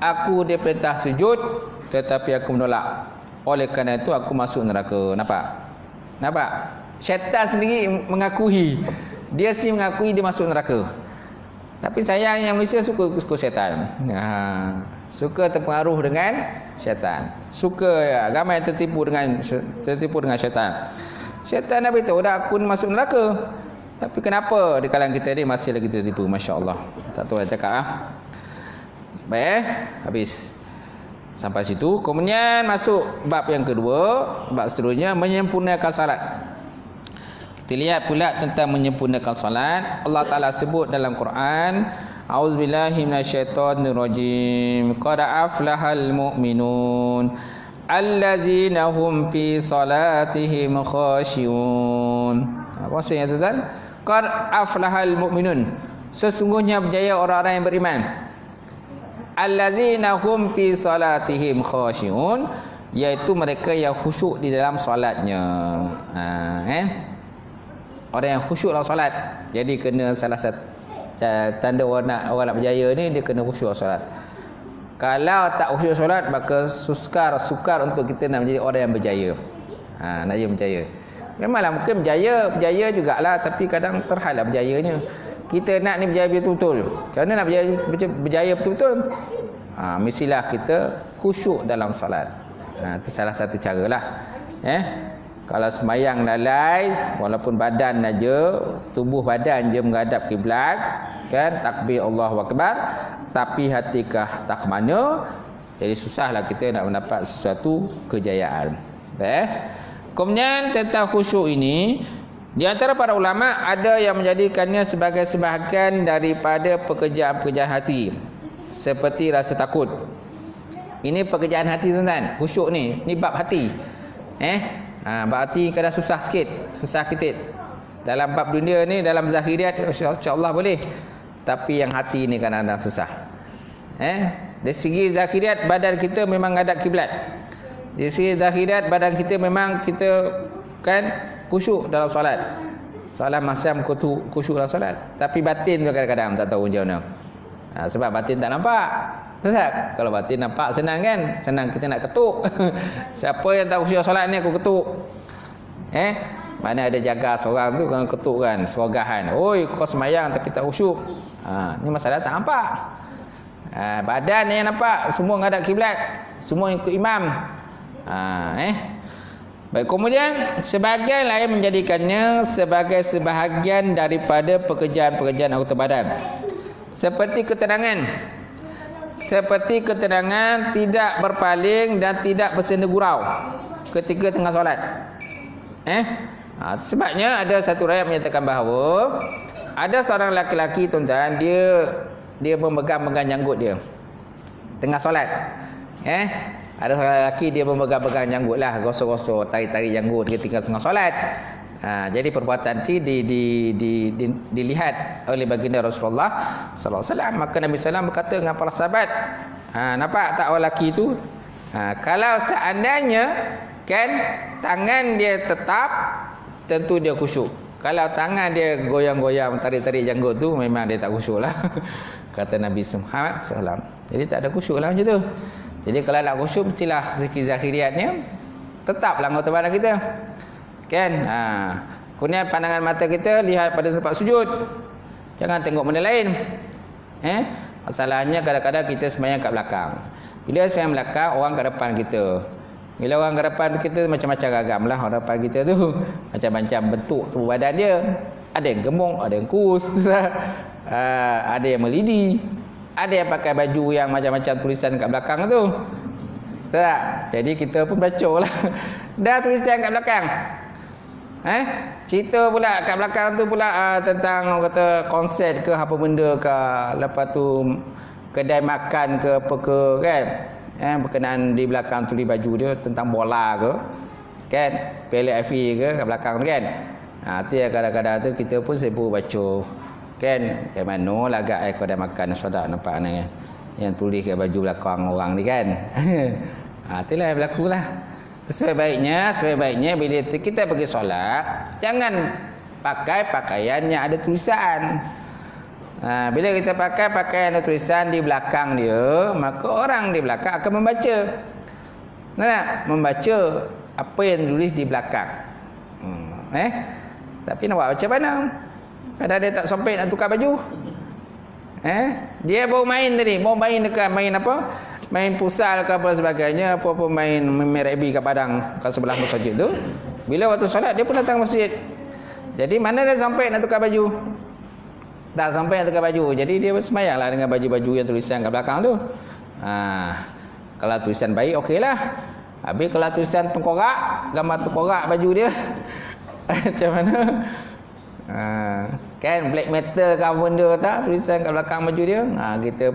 aku diperintah sujud tetapi aku menolak. Oleh kerana itu aku masuk neraka. Nampak? Syaitan sendiri mengakui. Dia sendiri mengakui dia masuk neraka. Tapi sayangnya Malaysia suka syaitan. Suka terpengaruh dengan syaitan. Ramai tertipu dengan syaitan. Syaitan dah beritahu dah aku ni masuk neraka. Tapi kenapa di kalangan kita ni masih lagi tertipu? Masya-Allah. Tak tahu nak cakap Baik, habis. Sampai situ. Kemudian masuk bab yang kedua, bab seterusnya menyempurnakan salat. Kita lihat pula tentang menyempurnakan salat. Allah Taala sebut dalam Quran, A'udzubillahi minasyaitonirrajim. Qad aflahal mu'minun allazina hum fi salatihim khashi'un. Apa maksudnya tuan? Qad aflahal mu'minun. Sesungguhnya berjaya orang-orang yang beriman. Allazina hum fi salatihim khashi'un, iaitu mereka yang khusyuk di dalam solatnya. Orang yang khusyuk dalam solat. Jadi kena salah satu tanda orang nak berjaya ni, dia kena khusyuk solat. Kalau tak khusyuk solat, maka sukar untuk kita nak menjadi orang yang berjaya. Nak jadi berjaya. Memanglah mungkin berjaya jugalah, tapi kadang terhalang berjayanya. Kita nak ni berjaya betul-betul. Kerana nak berjaya betul-betul, mestilah kita khusyuk dalam solat. Itu salah satu caralah. Kalau sembahyang lalai, walaupun badan aja, tubuh badan je menghadap kiblat, kan, takbir Allahu Akbar, tapi hati tak ke mana, jadi susahlah kita nak mendapat sesuatu kejayaan. Kemudian tentang khusyuk ini, di antara para ulama ada yang menjadikannya sebagai sebahagian daripada pekerjaan-pekerjaan hati, seperti rasa takut. Ini pekerjaan hati tuan-tuan. Khusyuk ni bab hati. Bab hati kadang susah sikit. Dalam bab dunia ni, dalam zahiriat insya-Allah boleh. Tapi yang hati ni kadang-kadang susah. Dari segi zahiriat badan kita memang ngadap kiblat. Dari segi zahiriat badan kita memang kita kan khusyuk dalam solat. Solat masam khusyuk dalam solat. Tapi batin tu kadang-kadang tak tahu macam mana. Sebab batin tak nampak. Ustaz, kalau batin nampak senang kan? Senang kita nak ketuk. Siapa yang tak khusyuk solat ni aku ketuk. Mana ada jaga seorang tu kan ketuk kan, serogahan. Oi, kau semayang tapi tak khusyuk. Ni masalah tak nampak. Badan yang nampak, semua ngadap kiblat, semua ikut imam. Baik, kemudian sebahagian lain menjadikannya sebagai sebahagian daripada pekerjaan-pekerjaan anggota badan. Seperti ketenangan tidak berpaling dan tidak bersenda gurau ketika tengah solat. Sebabnya ada satu riwayat menyatakan bahawa ada seorang lelaki tuan-tuan, dia memegang janggut dia tengah solat. Ada seorang lelaki dia memegang janggut lah, gosok-gosok, tarik-tarik janggut ketika tengah solat. Jadi perbuatan ini dilihat oleh baginda Rasulullah sallallahu alaihi wasallam. Maka Nabi sallallahu berkata dengan para sahabat, nampak tak lelaki itu? Kalau seandainya kan tangan dia tetap, tentu dia khusyuk. Kalau tangan dia goyang-goyang, tarik-tarik janggut tu, memang dia tak khusyuk lah. Kata Nabi Muhammad sallallahu. Jadi tak ada khusyuk lah macam tu. Jadi kalau nak khusyuk, mestilah segi zahiriatnya tetaplah anggota badan kita. Kan? Kemudian pandangan mata kita lihat pada tempat sujud. Jangan tengok benda lain. Masalahnya kadang-kadang kita sembahyang kat belakang. Bila sembahyang belakang, orang kat depan kita. Bila orang kat depan kita macam-macam ragam lah orang depan kita tu. Macam-macam bentuk tubuh badan dia. Ada yang gemuk, ada yang kurus. Ada yang melidi. Ada yang pakai baju yang macam-macam tulisan kat belakang tu. Tak? Jadi kita pun baca lah. Dah tulisan kat belakang. Cerita pula kat belakang tu pula tentang orang kata konsert ke apa benda ke. Lepas tu kedai makan ke apa ke kan. Berkenaan di belakang tulis baju dia tentang bola ke. Kan? Piala FA ke kat belakang tu kan. Tu yang kadang-kadang tu kita pun sibuk baca. Kan? Kayak mana lagak kedai makan saudara nampak ni kan. Yang tulis kat baju belakang orang ni kan. Itulah yang berlaku lah. Sebaik-baiknya bila kita pergi solat, jangan pakai pakaian yang ada tulisan. Bila kita pakai pakaian yang ada tulisan di belakang dia, maka orang di belakang akan membaca. Membaca apa yang tulis di belakang. Tapi nak buat macam mana? Kadang dia tak sampai nak tukar baju. Dia baru main tadi, main dekat main apa? Main pusal ke apa sebagainya, apa-apa main rugby kat padang kat sebelah masjid tu. Bila waktu solat dia pun datang masjid. Jadi mana dia sampai nak tukar baju? Tak sampai nak tukar baju. Jadi dia sembahyanglah dengan baju-baju yang tulisan kat belakang tu. Kalau tulisan baik okeylah. Habis kalau tulisan tengkorak, gambar tengkorak baju dia. Macam mana? Kan black metal ke apa benda tak tulisan kat belakang baju dia. Kita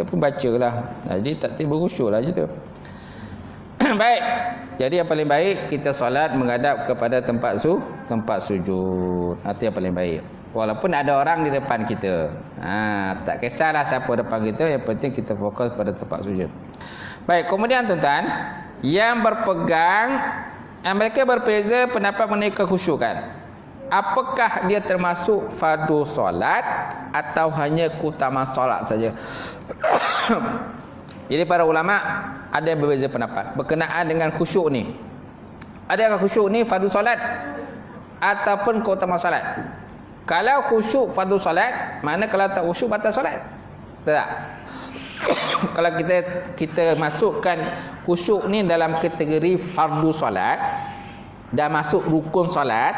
pun bacalah. Jadi tak tiba khusyuklah gitu. Baik. Jadi yang paling baik kita solat menghadap kepada tempat sujud. Itu yang paling baik. Walaupun ada orang di depan kita. Tak kisahlah siapa depan kita, yang penting kita fokus pada tempat sujud. Baik, kemudian tuan-tuan, yang berpegang mereka berbeza pendapat mengenai kekhusyukan. Apakah dia termasuk fardu solat atau hanya keutamaan solat saja? Jadi para ulama ada yang berbeza pendapat berkenaan dengan khusyuk ni. Adakah khusyuk ni fardu solat ataupun keutamaan solat? Kalau khusyuk fardu solat, mana kalau tak khusyuk batal solat? Tak. Kalau kita masukkan khusyuk ni dalam kategori fardu solat dan masuk rukun solat,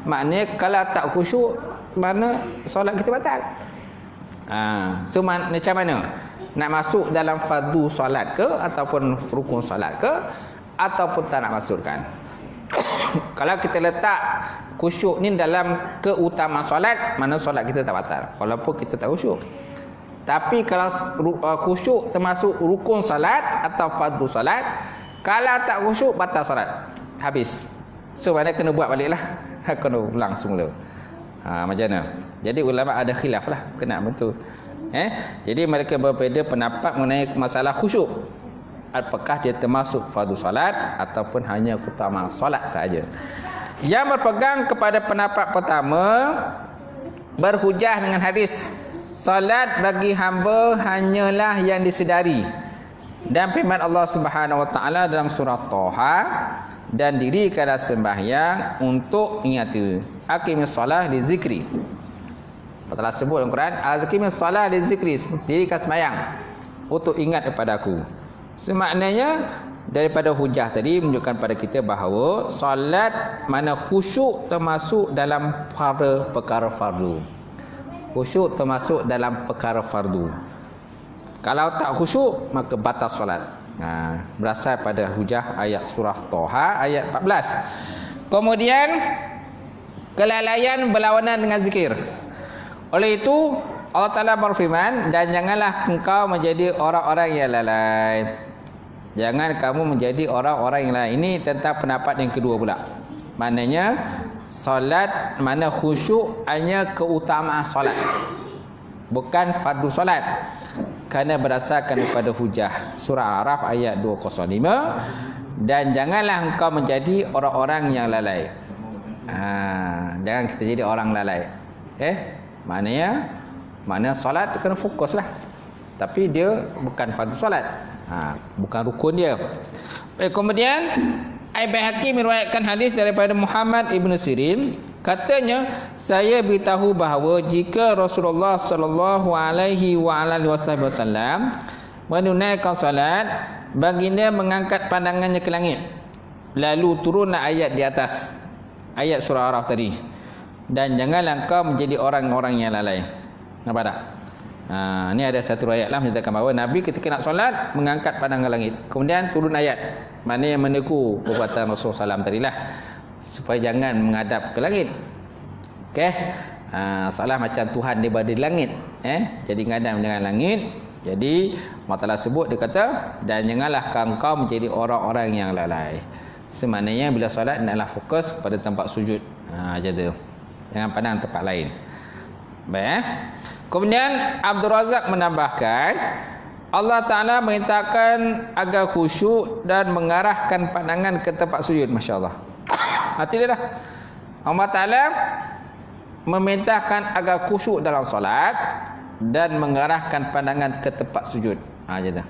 maknanya kalau tak khusyuk, mana solat kita batal. So macam mana? Nak masuk dalam fardu solat ke ataupun rukun solat ke, ataupun tak nak masukkan? Kalau kita letak khusyuk ni dalam keutamaan solat, mana solat kita tak batal walaupun kita tak khusyuk. Tapi kalau khusyuk termasuk rukun solat atau fardu solat, kalau tak khusyuk batal solat, habis. So mana kena buat baliklah, kena ulang semula. Macam mana? Jadi ulama ada khilaf lah, kena betul. Jadi mereka berbeza pendapat mengenai masalah khusyuk. Apakah dia termasuk fardu solat ataupun hanya keutamaan solat saja? Yang berpegang kepada pendapat pertama berhujah dengan hadis solat bagi hamba hanyalah yang disedari, dan firman Allah Subhanahu wa taala dalam surah Thaha, dan dirikanlah sembahyang untuk ingati. Aqimis solah li zikri. Allah sebut dalam Quran, aqimis solah li zikri, dirikan sembahyang untuk ingat kepada aku. Semaknanya daripada hujah tadi menunjukkan pada kita bahawa solat mana khusyuk termasuk dalam perkara fardu. Khusyuk termasuk dalam perkara fardu. Kalau tak khusyuk maka batal solat. Berasal pada hujah ayat surah Thaha ayat 14. Kemudian kelalaian berlawanan dengan zikir. Oleh itu Allah Ta'ala berfirman, dan janganlah engkau menjadi orang-orang yang lalai. Jangan kamu menjadi orang-orang yang lalai. Ini tentang pendapat yang kedua pula. Maknanya solat mana khusyuk hanya keutamaan solat, bukan fardu solat, kerana berdasarkan daripada hujah surah Araf ayat 205. Dan janganlah engkau menjadi orang-orang yang lalai. Jangan kita jadi orang lalai. Maknanya solat kena fokuslah, tapi dia bukan fardu solat, bukan rukun dia. Kemudian Al-Baihaqi meriwayatkan hadis daripada Muhammad ibn Sirin Katanya, saya beritahu bahawa jika Rasulullah sallallahu alaihi wasallam menunaikan salat, baginda mengangkat pandangannya ke langit. Lalu turunlah ayat di atas. Ayat surah Araf tadi. Dan janganlah engkau menjadi orang-orang yang lalai. Nampak tak? Ni ada satu ayat lah menyatakan bahawa Nabi ketika nak solat mengangkat pandangan langit. Kemudian turun ayat. Mana yang meneku perbuatan Rasulullah SAW tadilah. Supaya jangan menghadap ke langit. Okey. Soalah macam Tuhan daripada langit. Jadi menghadap dengan langit. Jadi Allah Ta'ala sebut, dia kata, dan janganlah engkau menjadi orang-orang yang lalai. Semaknanya bila solat naklah fokus pada tempat sujud. Macam tu. Jangan pandang tempat lain. Baik. Kemudian Abdul Razak menambahkan, Allah Ta'ala merintahkan agar khusyuk dan mengarahkan pandangan ke tempat sujud. Masya Allah. Hati dia dah. Allah Ta'ala memerintahkan agar khusyuk dalam solat dan mengarahkan pandangan ke tempat sujud. Macam tu.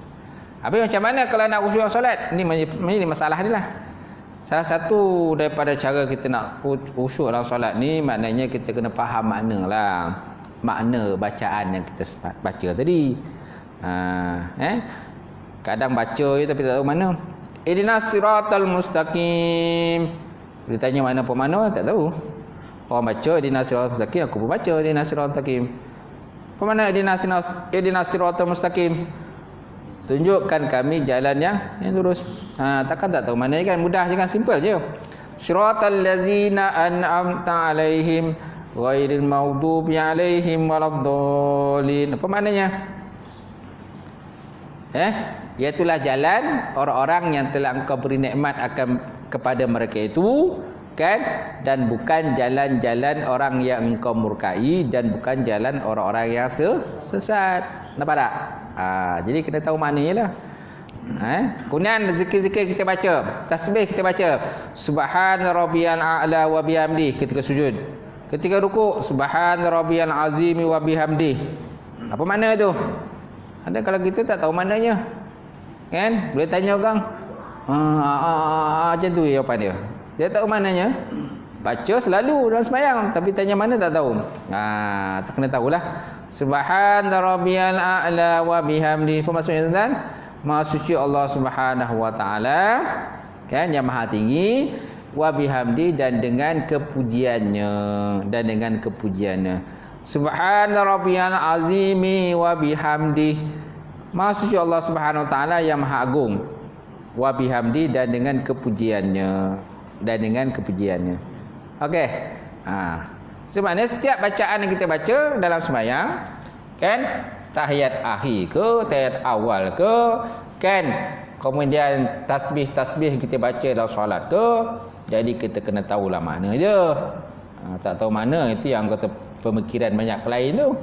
Habis macam mana kalau nak khusyuk dalam solat? Ini masalah ni lah. Salah satu daripada cara kita nak khusyuk dalam solat ni, maknanya kita kena faham makna lah. Makna bacaan yang kita baca tadi. Kadang baca je tapi tak tahu mana. Ihdinas siratal mustaqim. Dia tanya mana pun mana, tak tahu. Orang baca ihdinas siratal mustaqim, aku pun baca ihdinas siratal mustaqim. Apa mana ihdinas siratal mustaqim? Tunjukkan kami jalan yang lurus. Takkan tak tahu mana kan? Mudah je kan, simple je. Siratal ladzina an'amta alaihim ghairil maghdubi alaihim waladdallin. Apa maknanya? Iaitulah jalan orang-orang yang telah engkau beri nikmat kepada mereka itu, kan? Dan bukan jalan-jalan orang yang engkau murkai, dan bukan jalan orang-orang yang sesat. Nampak tak? Jadi kena tahu maknanya lah. Kemudian zikir-zikir kita baca, tasbih kita baca, subhana rabbiyal a'la wa bihamdih ketika sujud. Ketika rukuk, subhana rabbiyal azim wa bihamdih. Apa makna tu? Ada kalau kita tak tahu maknanya, kan? Boleh tanya orang, macam tu jawapan dia. Dia tahu maknanya, baca selalu dalam sembahyang, tapi tanya mana tak tahu. Tak kena tahulah. Subhana rabbiyal a'la wa bihamdih. Apa maksudnya tuan-tuan? Maha suci Allah Subhanahu wa taala, kan, yang maha tinggi, wa bihamdi, dan dengan kepujiannya, subhana rabbiyal azimi wa bihamdi. Maha suci Allah Subhanahu wa taala yang maha agung, wa bihamdi, dan dengan kepujiannya. Okey. Sebenarnya setiap bacaan yang kita baca dalam sembahyang, kan, tahiyat akhir ke, tahiyat awal ke, kan, kemudian tasbih kita baca dalam solat ke, jadi kita kena tahulah makna je. Tak tahu makna, itu yang kata pemikiran banyak lain tu.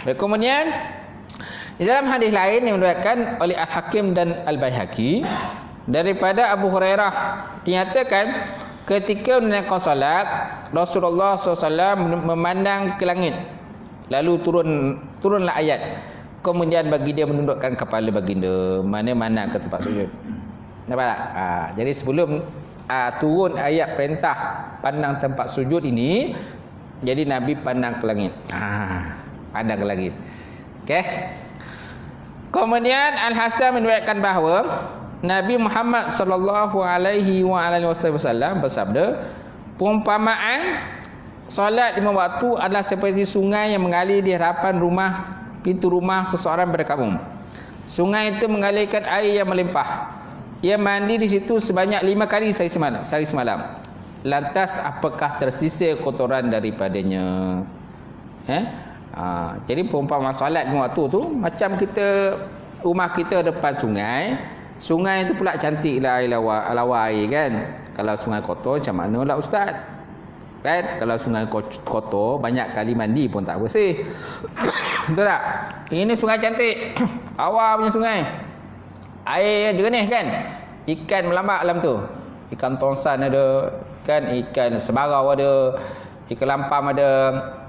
Kemudian di dalam hadis lain yang diriwayatkan oleh Al-Hakim dan Al-Baihaqi daripada Abu Hurairah, dinyatakan ketika menunaikan salat, Rasulullah SAW memandang ke langit, lalu turunlah ayat. Kemudian bagi dia menundukkan kepala baginda, mana ke tempat sujud. Nampak tak? Jadi sebelum turun ayat perintah pandang tempat sujud ini, jadi Nabi pandang ke langit. Pandang ke langit. Okey. Kemudian Al-Hasan meriwayatkan bahawa Nabi Muhammad sallallahu alaihi wasallam bersabda, perumpamaan solat 5 waktu adalah seperti sungai yang mengalir di hadapan pintu rumah seseorang berkampung. Sungai itu mengalirkan air yang melimpah. Ia mandi di situ sebanyak 5 kali sehari semalam. Lantas apakah tersisa kotoran daripadanya? Jadi perumpamaan solat 5 waktu tu macam rumah kita depan sungai. Sungai itu pula cantiklah lawa air, kan. Kalau sungai kotor macam mana lah ustaz? Kan? Kalau sungai kotor banyak kali mandi pun tak bersih. Betul tak? Ini sungai cantik. Awal punya sungai. Air jernih, kan? Ikan melambak dalam tu. Ikan tongsan ada, kan? Ikan sebarau ada, ikan lampam ada,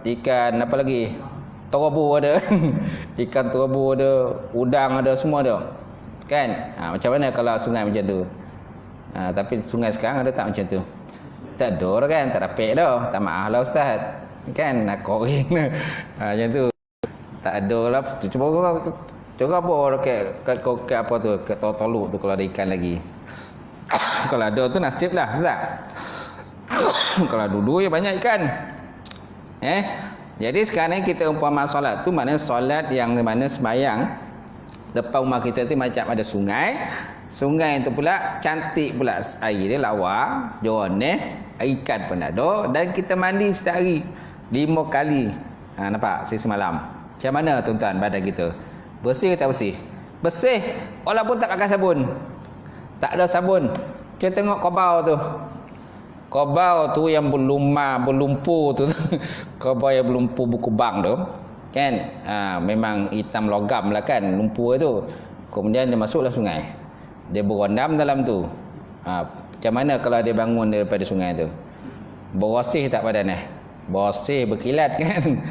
ikan apa lagi? Terobu ada. Ikan terobu ada, udang ada, semua ada. Kan? Macam mana kalau sungai macam tu? Tapi sungai sekarang ada tak macam tu? Tak ada kan, tak dapat dah. Tak maaf lah ustaz. Kan nak koreng. Macam tu. Tak ada lah. Cuba apa ke apa tu, ke toluk tu kalau ada ikan lagi. Kalau ada tu nasib lah ustaz. Kalau dulu ya banyak ikan. Jadi sekarang ni kita umpama solat tu maknanya solat yang mana sembahyang depan rumah kita tu macam ada sungai. Sungai itu pula cantik pula, air dia lawa, jernih, ikan pun ada, dan kita mandi setiap hari 5 kali. Nampak semalam. Macam mana tuan-tuan badan kita? Bersih ke tak bersih? Bersih walaupun tak pakai sabun. Tak ada sabun. Kita tengok kobau tu. Kobau tu yang berlumpur tu. Kobau yang berlumpur berkubang tu. Kan? Memang hitam logam lah kan lumpur tu. Kemudian dia masuklah sungai. Dia berondam dalam tu. Macam mana kalau dia bangun daripada sungai tu? Bersih tak badan bersih, berkilat kan?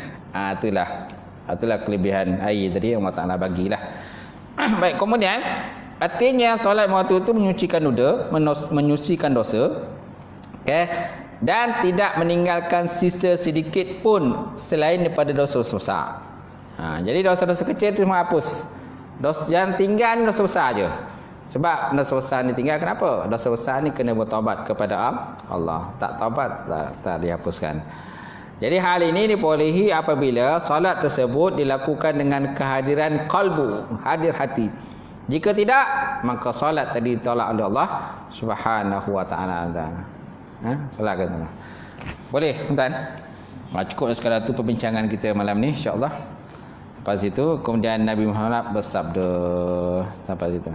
Itulah kelebihan air tadi yang Allah Ta'ala bagilah. Baik, kemudian artinya solat waktu itu menyucikan dosa. Okay? Dan tidak meninggalkan sisa sedikit pun selain daripada dosa besar. Jadi dosa-dosa kecil itu semua hapus. Dosa yang tinggal dosa besar je. Sebab dosa besar ni tinggal kenapa? Dosa besar ni kena bertaubat kepada Allah. Tak taubat tak dihapuskan. Jadi hal ini dibolehi apabila solat tersebut dilakukan dengan kehadiran qalbu, hadir hati. Jika tidak, maka solat tadi ditolak oleh Allah Subhanahu wa taala. Solat kan? Boleh, tuan. Cukup sekadar tu perbincangan kita malam ni insya-Allah. Lepas itu kemudian Nabi Muhammad bersabda sampai situ.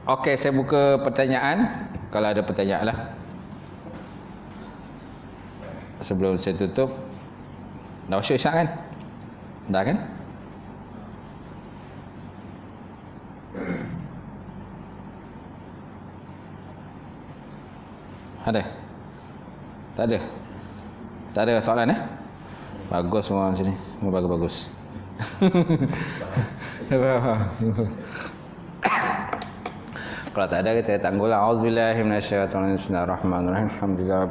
Okey, saya buka pertanyaan. Kalau ada pertanyaan lah. Sebelum saya tutup. Dah masuk isyak kan? Dah kan? Ada? Tak ada? Tak ada soalan Bagus semua sini. Semua bagus-bagus. Kalau tak ada kita tanggullah. Auzubillahi minasyaitonir rajim. Bismillahirrahmanirrahim. Alhamdulillah.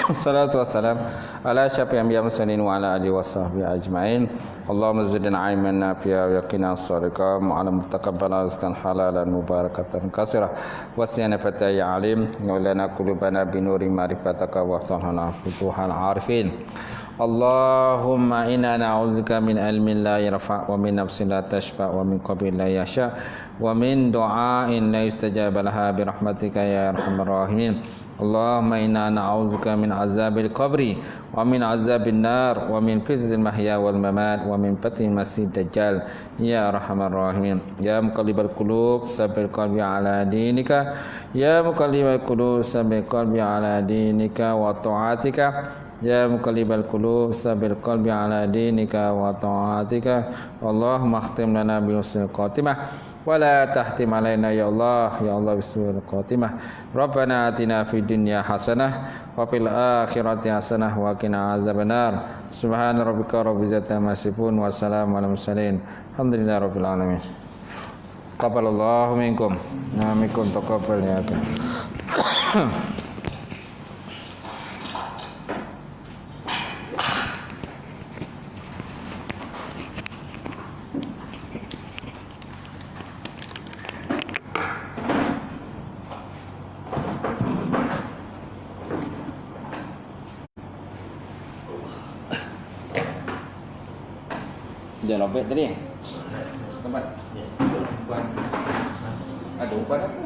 Wassalatu wassalam ala asyrafil anbiya'i mursalin wa ala alihi washabbihi ajmain. Allahumma zidna ilman nafi'a wa yaqina as-sadiqa wa ala mutaqabbala rizqan halalan mubarakatan katsira wa siyana fataya alim wa lana qulubana bi nuri ma'rifataka wa tahana futuhal arifin. Allahumma inna na'udzubika min ilmin la yarfa' wa min nafsin la tashfa' wa min qalbin la yasha' wa min du'ain la yustajab laha bi rahmatika ya arhamar rahimin. Allahumma inna na'udzubika min azabil qabri wa min azabin nar wa min fitnatil mahya wal mamat wa min fitnatil masih dajjal ya arhamar rahimin. Ya muqallibal qulub sabbil qalbi ala dinika, ya muqallibal qulub sabbil qalbi ala dinika wa ta'atika, ya muqallibal qulub sabbil qalbi ala dinika wa ta'atika. Allahumma khtim lana bi husnil khatimah wa la tahtim alaina ya Allah bisu'il khatimah. Rabbana atina fid dunya hasanah wa fil akhirati hasanah wa qina azabannar. Subhana rabbika rabbil izzati amma yasifun wa salamun alal mursalin. Alhamdulillahi rabbil alamin. Taqabbalallahu minkum. Minkum taqabbal ya Allah. Dia lobet tadi. Tempat. Buat. Ada umpan apa?